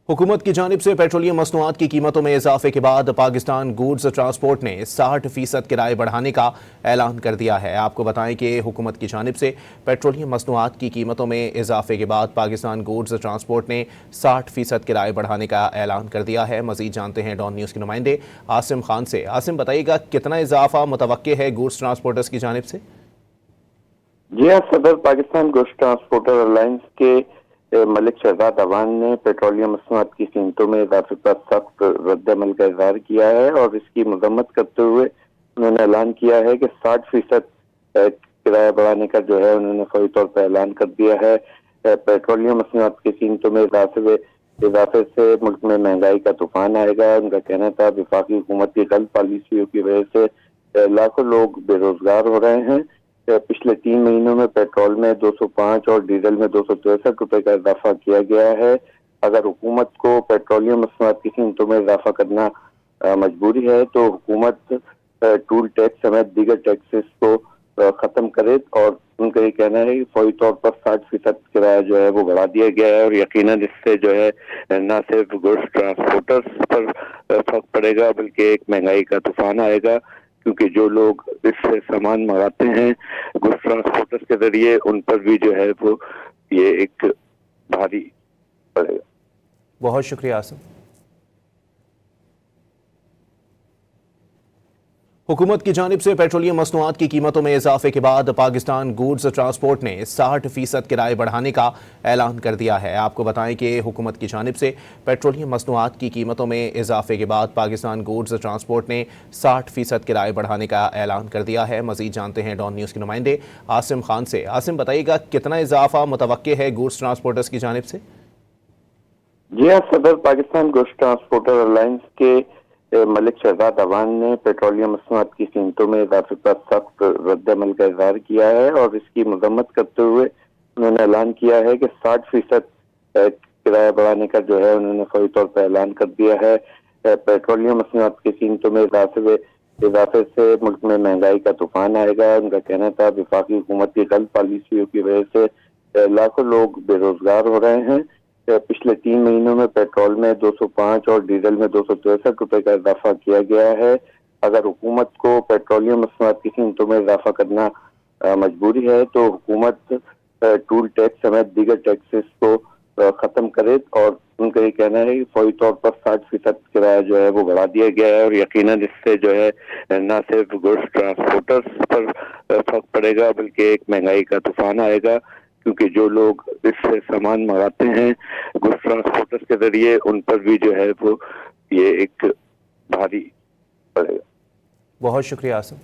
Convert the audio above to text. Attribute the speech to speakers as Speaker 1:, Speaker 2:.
Speaker 1: हुकूमत की जानिब से पेट्रोलियम मसनूआत की कीमतों में इजाफे के बाद पाकिस्तान गुड्स ट्रांसपोर्ट ने 60% किराए बढ़ाने का ऐलान कर दिया है। आपको बताएं कि हुकूमत की जानिब से पेट्रोलियम मसनूआत की कीमतों में इजाफे के बाद पाकिस्तान गुड्स ट्रांसपोर्ट ने 60% किराए बढ़ाने का ऐलान कर दिया है। मजीद जानते हैं डॉन न्यूज़ के नुमाइंदे आसिम खान से। आसिम, बताइएगा कितना इजाफा मुतवक्के है गुड्स ट्रांसपोर्टर्स की जानिब से?
Speaker 2: जी हाँ, सदर पाकिस्तान गुड्स ट्रांसपोर्टर अलायंस के मलिक शहजाद अवान ने पेट्रोलियम मसनूआत की कीमतों में इजाफे पर सख्त रद्द-ए-अमल का इजहार किया है और इसकी मजम्मत करते हुए उन्होंने ऐलान किया है कि 60% किराया बढ़ाने का जो है उन्होंने फौरी तौर पर ऐलान कर दिया है। पेट्रोलियम मसनूआत की कीमतों में इजाफे से मुल्क में महंगाई का तूफान आएगा। उनका कहना था वफाकी हुकूमत की गलत पॉलिसियों की वजह से लाखों लोग बेरोजगार हो रहे हैं। पिछले 3 महीनों में पेट्रोल में 205 और डीजल में 263 रुपए का इजाफा किया गया है। अगर हुकूमत को पेट्रोलियम मसनूआत की कीमतों में इजाफा करना मजबूरी है तो हुकूमत टूल टैक्स समेत दीगर टैक्सेस को खत्म करे और उनका ये कहना है कि फौरी तौर पर 60% किराया जो है वो बढ़ा दिया गया है और यकीनन इससे जो है न सिर्फ गुड्स ट्रांसपोर्टर्स पर फर्क पड़ेगा बल्कि एक महंगाई का तूफान आएगा, क्योंकि जो लोग इससे सामान मंगाते हैं गुड्स ट्रांसपोर्टर्स के जरिए उन पर भी जो है वो ये एक भारी पड़ेगा।
Speaker 1: बहुत शुक्रिया आसिम। हुकूमत की जानिब से पेट्रोलियम मसनूआत की कीमतों में इजाफे के बाद पाकिस्तान गुड्स ट्रांसपोर्ट ने 60% किराए बढ़ाने का ऐलान कर दिया है। आपको बताएं कि हुकूमत की जानिब से पेट्रोलियम मसनूआत की कीमतों में इजाफे के बाद पाकिस्तान गुड्स ट्रांसपोर्ट ने 60% किराए बढ़ाने का ऐलान कर दिया है। मजीद जानते हैं डॉन न्यूज़ के नुमाइंदे आसिम खान से। आसिम, बताइएगा कितना इजाफा मुतवक्के है गुड्स ट्रांसपोर्टर्स की जानिब से?
Speaker 2: जी हाँ, सदर पाकिस्तान गुड्स ट्रांसपोर्टर अलायंस के मलिक शहजाद अवान ने पेट्रोलियम मसनूआत की कीमतों में इजाफे पर सख्त रद्द-ए-अमल का इजहार किया है और इसकी मजम्मत करते हुए उन्होंने ऐलान किया है कि 60% किराया बढ़ाने का जो है उन्होंने फौरी तौर पर ऐलान कर दिया है। पेट्रोलियम मसनूआत की कीमतों में इजाफे से मुल्क में महंगाई का तूफान आएगा। उनका कहना था वफाकी हुकूमत की गलत पॉलिसियों की वजह से लाखों लोग बेरोजगार हो रहे हैं। पिछले 3 महीनों में पेट्रोल में 205 और डीजल में 263 रुपए का इजाफा किया गया है। अगर हुकूमत को पेट्रोलियम मसनूआत की कीमतों में इजाफा करना मजबूरी है तो हुकूमत टूल टैक्स समेत दीगर टैक्सेस को खत्म करे और उनका ये कहना है कि फौरी तौर पर 60% किराया जो है वो बढ़ा दिया गया है और यकीनन इससे जो है न सिर्फ गुड्स ट्रांसपोर्टर्स पर फर्क पड़ेगा बल्कि एक महंगाई का तूफान आएगा, क्योंकि जो लोग इससे सामान मंगाते हैं गुड्स ट्रांसपोर्टर्स के जरिए उन पर भी जो है वो ये एक भारी पड़ेगा।
Speaker 1: बहुत शुक्रिया आसिम।